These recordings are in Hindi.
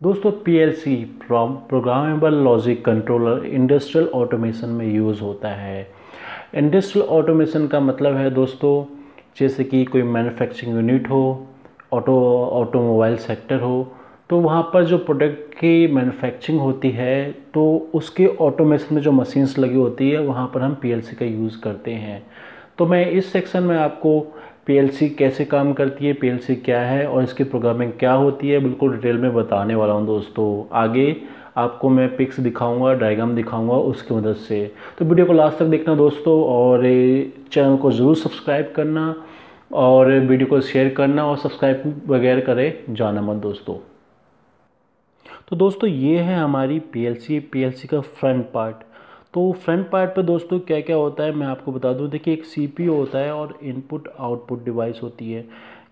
दोस्तों PLC programmable logic controller industrial automation में यूज़ होता है। इंडस्ट्रियल ऑटोमेशन का मतलब है दोस्तों, जैसे कि कोई मैन्युफैक्चरिंग यूनिट हो, ऑटोमोबाइल सेक्टर हो, तो वहाँ पर जो प्रोडक्ट की मैन्युफैक्चरिंग होती है तो उसके ऑटोमेशन में जो मशीन्स लगी होती है वहाँ पर हम पीएलसी का यूज़ करते हैं। तो मैं इस सेक्शन में आपको पीएलसी कैसे काम करती है, पीएलसी क्या है और इसकी प्रोग्रामिंग क्या होती है बिल्कुल डिटेल में बताने वाला हूँ दोस्तों। आगे आपको मैं पिक्स दिखाऊंगा, डायग्राम दिखाऊंगा उसकी मदद से। तो वीडियो को लास्ट तक देखना दोस्तों, और चैनल को ज़रूर सब्सक्राइब करना और वीडियो को शेयर करना और सब्सक्राइब वगैरह करे जाना मत दोस्तों। तो दोस्तों ये है हमारी पीएलसी का फ्रंट पार्ट। तो फ्रंट पार्ट पे दोस्तों क्या क्या होता है मैं आपको बता दूं। देखिए, एक सीपीयू होता है और इनपुट आउटपुट डिवाइस होती है।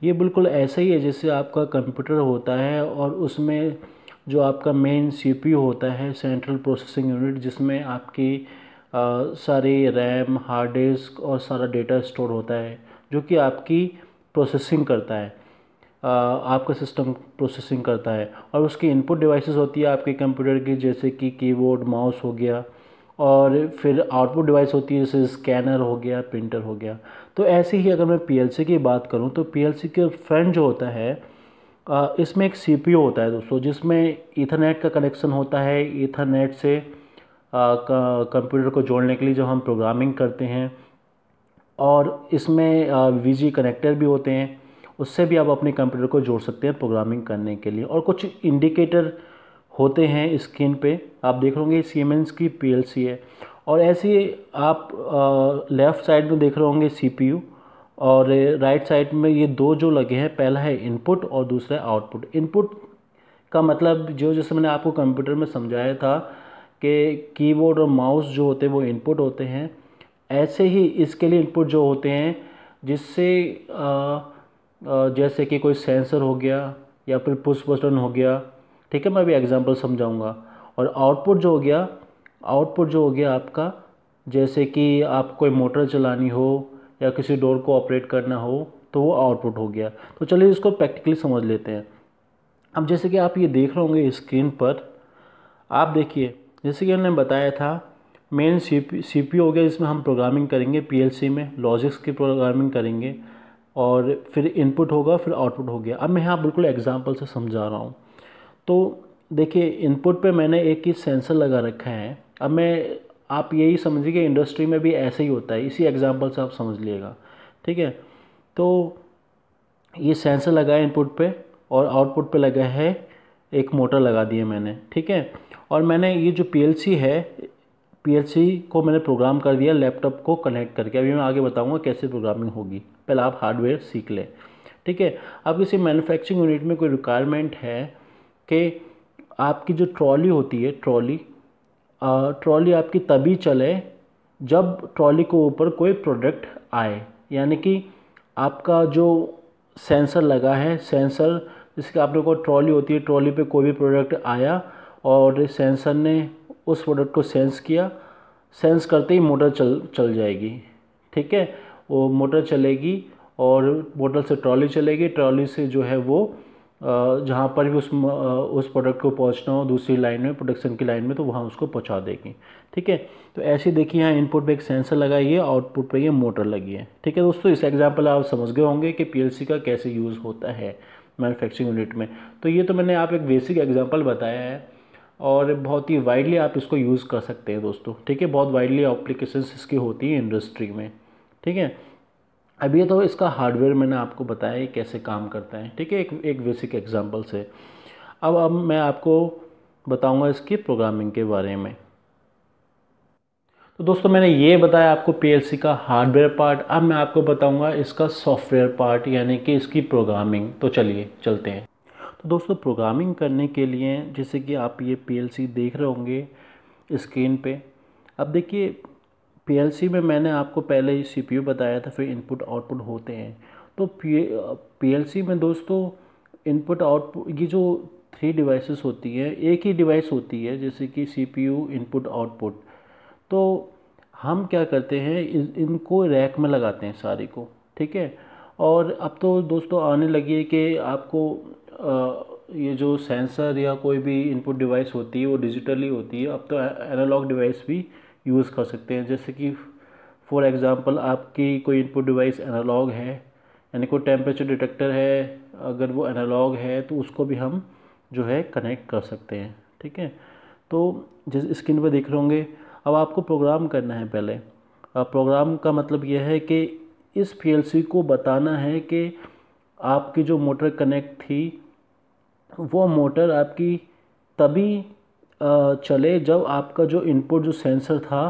ये बिल्कुल ऐसा ही है जैसे आपका कंप्यूटर होता है और उसमें जो आपका मेन सीपीयू होता है, सेंट्रल प्रोसेसिंग यूनिट, जिसमें आपकी सारे रैम, हार्ड डिस्क और सारा डेटा स्टोर होता है जो कि आपकी प्रोसेसिंग करता है, आपका सिस्टम प्रोसेसिंग करता है। और उसकी इनपुट डिवाइसेस होती है आपके कंप्यूटर की, जैसे कि कीबोर्ड, माउस हो गया, और फिर आउटपुट डिवाइस होती है जैसे स्कैनर हो गया, प्रिंटर हो गया। तो ऐसे ही अगर मैं पीएलसी की बात करूं तो पीएलसी के फ्रंट जो होता है, इसमें एक सीपीयू होता है दोस्तों, जिसमें ईथरनेट का कनेक्शन होता है। ईथरनेट से कंप्यूटर को जोड़ने के लिए जो हम प्रोग्रामिंग करते हैं, और इसमें वीजी कनेक्टर भी होते हैं, उससे भी आप अपने कंप्यूटर को जोड़ सकते हैं प्रोग्रामिंग करने के लिए। और कुछ इंडिकेटर होते हैं स्क्रीन पे, आप देख रहे होंगे सीमेंस की पीएलसी है। और ऐसे ही आप लेफ़्ट साइड में देख रहे होंगे सीपीयू, और राइट साइड में ये दो जो लगे हैं, पहला है इनपुट और दूसरा है आउटपुट। इनपुट का मतलब जो जैसे मैंने आपको कंप्यूटर में समझाया था कि कीबोर्ड और माउस जो होते हैं वो इनपुट होते हैं, ऐसे ही इसके लिए इनपुट जो होते हैं, जिससे जैसे कि कोई सेंसर हो गया या फिर पुश बटन हो गया। ठीक है, मैं अभी एग्जांपल समझाऊंगा। और आउटपुट जो हो गया आपका, जैसे कि आप कोई मोटर चलानी हो या किसी डोर को ऑपरेट करना हो, तो वो आउटपुट हो गया। तो चलिए इसको प्रैक्टिकली समझ लेते हैं। अब जैसे कि आप ये देख रहे होंगे स्क्रीन पर, आप देखिए जैसे कि हमने बताया था, मेन सीपीयू हो गया जिसमें हम प्रोग्रामिंग करेंगे, पीएलसी में लॉजिक्स की प्रोग्रामिंग करेंगे, और फिर इनपुट होगा, फिर आउटपुट हो गया। अब मैं यहाँ बिल्कुल एग्जांपल से समझा रहा हूँ। तो देखिए, इनपुट पे मैंने एक ही सेंसर लगा रखा है। अब मैं, आप यही समझिए कि इंडस्ट्री में भी ऐसे ही होता है, इसी एग्जांपल से आप समझ लीजिएगा। ठीक है, तो ये सेंसर लगा है इनपुट पे, और आउटपुट पे लगा है एक मोटर लगा दी है मैंने। ठीक है, और मैंने ये जो पीएलसी है, पीएलसी को मैंने प्रोग्राम कर दिया लैपटॉप को कनेक्ट करके। अभी मैं आगे बताऊंगा कैसे प्रोग्रामिंग होगी, पहले आप हार्डवेयर सीख लें। ठीक है, अब किसी मैन्युफैक्चरिंग यूनिट में कोई रिक्वायरमेंट है कि आपकी जो ट्रॉली होती है, ट्रॉली आपकी तभी चले जब ट्रॉली के ऊपर कोई प्रोडक्ट आए। यानी कि आपका जो सेंसर लगा है, सेंसर जिसके आपने को ट्रॉली होती है, ट्रॉली पे कोई भी प्रोडक्ट आया और सेंसर ने उस प्रोडक्ट को सेंस किया, सेंस करते ही मोटर चल जाएगी। ठीक है, वो मोटर चलेगी और मोटर से ट्रॉली चलेगी, ट्रॉली से जो है वो जहाँ पर भी उस प्रोडक्ट को पहुँचना हो दूसरी लाइन में, प्रोडक्शन की लाइन में, तो वहाँ उसको पहुँचा देगी। ठीक है, तो ऐसे देखिए यहाँ इनपुट पे एक सेंसर लगाई है, आउटपुट पे ये मोटर लगी है। ठीक है दोस्तों, इस एग्जांपल आप समझ गए होंगे कि पीएलसी का कैसे यूज़ होता है मैन्युफैक्चरिंग यूनिट में। तो ये तो मैंने आप एक बेसिक एग्जांपल बताया है, और बहुत ही वाइडली आप इसको यूज़ कर सकते हैं दोस्तों। ठीक है, बहुत वाइडली एप्लीकेशंस इसकी होती है इंडस्ट्री में। ठीक है, अब ये तो इसका हार्डवेयर मैंने आपको बताया ये कैसे काम करता है। ठीक है, एक बेसिक एग्जांपल से। अब मैं आपको बताऊंगा इसकी प्रोग्रामिंग के बारे में। तो दोस्तों मैंने ये बताया आपको पीएलसी का हार्डवेयर पार्ट, अब मैं आपको बताऊंगा इसका सॉफ्टवेयर पार्ट, यानी कि इसकी प्रोग्रामिंग। तो चलिए चलते हैं। तो दोस्तों प्रोग्रामिंग करने के लिए, जैसे कि आप ये पीएलसी देख रहे होंगे स्क्रीन पे। अब देखिए, पीएलसी में मैंने आपको पहले ही सीपीयू बताया था, फिर इनपुट आउटपुट होते हैं। तो पीएलसी में दोस्तों इनपुट आउटपुट, ये जो थ्री डिवाइसेस होती है, एक ही डिवाइस होती है, जैसे कि सीपीयू, इनपुट, आउटपुट। तो हम क्या करते हैं, इनको रैक में लगाते हैं सारी को। ठीक है, और अब तो दोस्तों आने लगी है कि आपको ये जो सेंसर या कोई भी इनपुट डिवाइस होती है वो डिजिटली होती है। अब तो एनालॉग डिवाइस भी यूज़ कर सकते हैं, जैसे कि फॉर एग्ज़ाम्पल आपकी कोई इनपुट डिवाइस एनालॉग है, यानी कोई टेम्परेचर डिटेक्टर है, अगर वो एनालॉग है तो उसको भी हम जो है कनेक्ट कर सकते हैं। ठीक है, तो जिस स्क्रीन पर देख रहे होंगे, अब आपको प्रोग्राम करना है। पहले प्रोग्राम का मतलब यह है कि इस पीएलसी को बताना है कि आपकी जो मोटर कनेक्ट थी वो मोटर आपकी तभी चले जब आपका जो इनपुट जो सेंसर था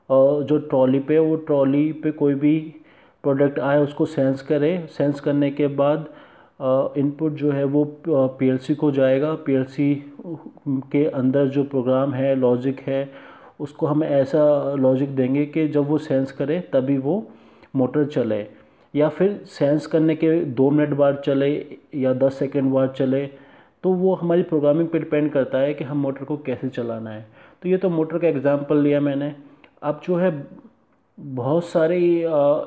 जो ट्रॉली पे, वो ट्रॉली पे कोई भी प्रोडक्ट आए उसको सेंस करे। सेंस करने के बाद इनपुट जो है वो पीएलसी को जाएगा। पीएलसी के अंदर जो प्रोग्राम है, लॉजिक है, उसको हम ऐसा लॉजिक देंगे कि जब वो सेंस करे तभी वो मोटर चले, या फिर सेंस करने के 2 मिनट बाद चले या 10 सेकंड बाद चले। तो वो हमारी प्रोग्रामिंग पे डिपेंड करता है कि हम मोटर को कैसे चलाना है। तो ये तो मोटर का एग्जांपल लिया मैंने। अब जो है बहुत सारे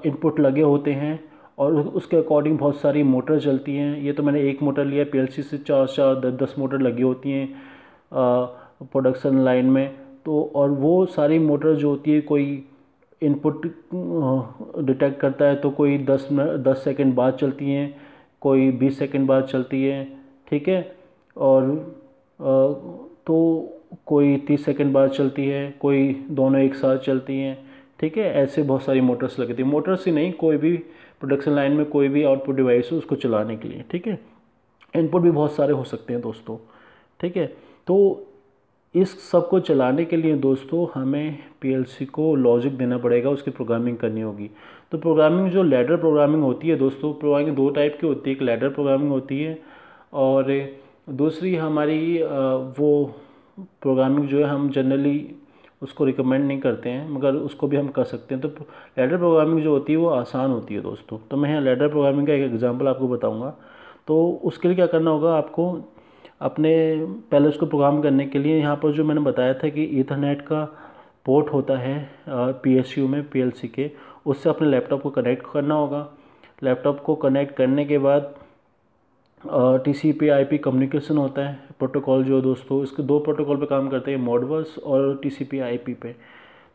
इनपुट लगे होते हैं और उसके अकॉर्डिंग बहुत सारी मोटर चलती हैं। ये तो मैंने एक मोटर लिया, पीएलसी से 4 10 मोटर लगी होती हैं प्रोडक्शन लाइन में। तो और वो सारी मोटर जो होती है, कोई इनपुट डिटेक्ट करता है तो कोई 10 सेकंड बाद चलती हैं, कोई 20 सेकंड बाद चलती है। ठीक है, और तो कोई 30 सेकंड बाद चलती है, कोई दोनों एक साथ चलती हैं। ठीक है, ऐसे बहुत सारी मोटर्स लगी थी। मोटर्स ही नहीं, कोई भी प्रोडक्शन लाइन में कोई भी आउटपुट डिवाइस हो उसको चलाने के लिए। ठीक है, इनपुट भी बहुत सारे हो सकते हैं दोस्तों। ठीक है, तो इस सब को चलाने के लिए दोस्तों हमें पीएलसी को लॉजिक देना पड़ेगा, उसकी प्रोग्रामिंग करनी होगी। तो प्रोग्रामिंग जो लैडर प्रोग्रामिंग होती है दोस्तों, प्रोग्रामिंग 2 टाइप की होती है। एक लैडर प्रोग्रामिंग होती है और दूसरी हमारी वो प्रोग्रामिंग जो है हम जनरली उसको रिकमेंड नहीं करते हैं, मगर उसको भी हम कर सकते हैं। तो लैडर प्रोग्रामिंग जो होती है वो आसान होती है दोस्तों। तो मैं यहाँ लैडर प्रोग्रामिंग का एक एग्जांपल आपको बताऊंगा। तो उसके लिए क्या करना होगा आपको, अपने पहले उसको प्रोग्राम करने के लिए यहाँ पर जो मैंने बताया था कि ईथरनेट का पोर्ट होता है पीएसयू में पीएलसी के, उससे अपने लैपटॉप को कनेक्ट करना होगा। लैपटॉप को कनेक्ट करने के बाद टीसीपी आईपी कम्युनिकेशन होता है प्रोटोकॉल जो दोस्तों, इसके 2 प्रोटोकॉल पे काम करते हैं, मॉडबस और टीसीपी आईपी पे।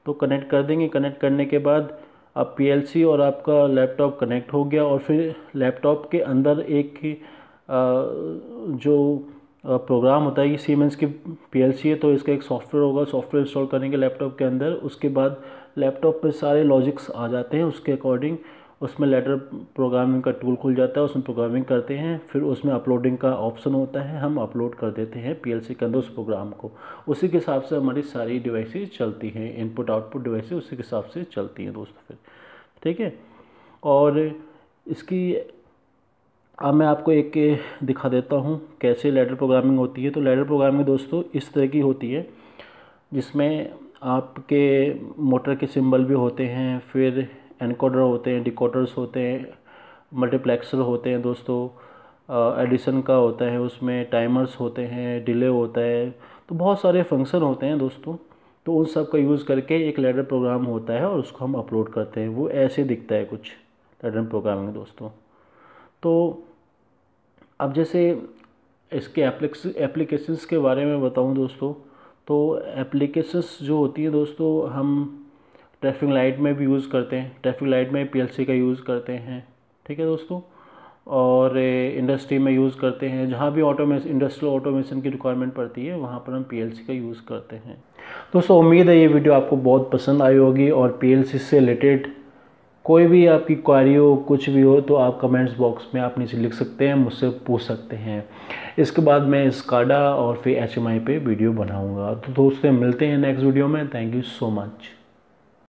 तो कनेक्ट कर देंगे। कनेक्ट करने के बाद अब पीएलसी और आपका लैपटॉप कनेक्ट हो गया, और फिर लैपटॉप के अंदर एक जो प्रोग्राम होता है, ये सीमेंस की पीएलसी है तो इसका एक सॉफ्टवेयर होगा। सॉफ्टवेयर इंस्टॉल करेंगे लैपटॉप के अंदर, उसके बाद लैपटॉप पे सारे लॉजिक्स आ जाते हैं उसके अकॉर्डिंग। उसमें लैडर प्रोग्रामिंग का टूल खुल जाता है, उसमें प्रोग्रामिंग करते हैं। फिर उसमें अपलोडिंग का ऑप्शन होता है, हम अपलोड कर देते हैं पीएलसी के अंदर उस प्रोग्राम को। उसी के हिसाब से हमारी सारी डिवाइसेस चलती हैं, इनपुट आउटपुट डिवाइसेस उसी के हिसाब से चलती हैं दोस्तों फिर। ठीक है, और इसकी अब मैं आपको एक दिखा देता हूँ कैसे लैडर प्रोग्रामिंग होती है। तो लैडर प्रोग्रामिंग दोस्तों इस तरह की होती है, जिसमें आपके मोटर के सिंबल भी होते हैं, फिर एनकोडर होते हैं, डिकोडर्स होते हैं, मल्टीप्लेक्सर होते हैं दोस्तों, एडिशन का होता है, उसमें टाइमर्स होते हैं, डिले होता है। तो बहुत सारे फंक्शन होते हैं दोस्तों। तो उन सब का यूज़ करके एक लैडर प्रोग्राम होता है और उसको हम अपलोड करते हैं। वो ऐसे दिखता है कुछ लैडर प्रोग्रामिंग दोस्तों। तो अब जैसे इसके एप्लीकेशंस के बारे में बताऊं दोस्तों, तो एप्लीकेशंस जो होती है दोस्तों हम ट्रैफिक लाइट में भी यूज़ करते हैं। ट्रैफिक लाइट में पीएलसी का यूज़ करते हैं। ठीक है दोस्तों, और इंडस्ट्री में यूज़ करते हैं, जहाँ भी इंडस्ट्रियल ऑटोमेशन की रिक्वायरमेंट पड़ती है वहाँ पर हम पीएलसी का यूज़ करते हैं। दोस्तों उम्मीद है ये वीडियो आपको बहुत पसंद आई होगी, और पीएलसी से रिलेटेड कोई भी आपकी क्वारी हो, कुछ भी हो, तो आप कमेंट्स बॉक्स में आप नीचे लिख सकते हैं, मुझसे पूछ सकते हैं। इसके बाद मैं स्काडा और फिर HMI पे वीडियो बनाऊंगा। तो दोस्तों मिलते हैं नेक्स्ट वीडियो में। Thank you so much.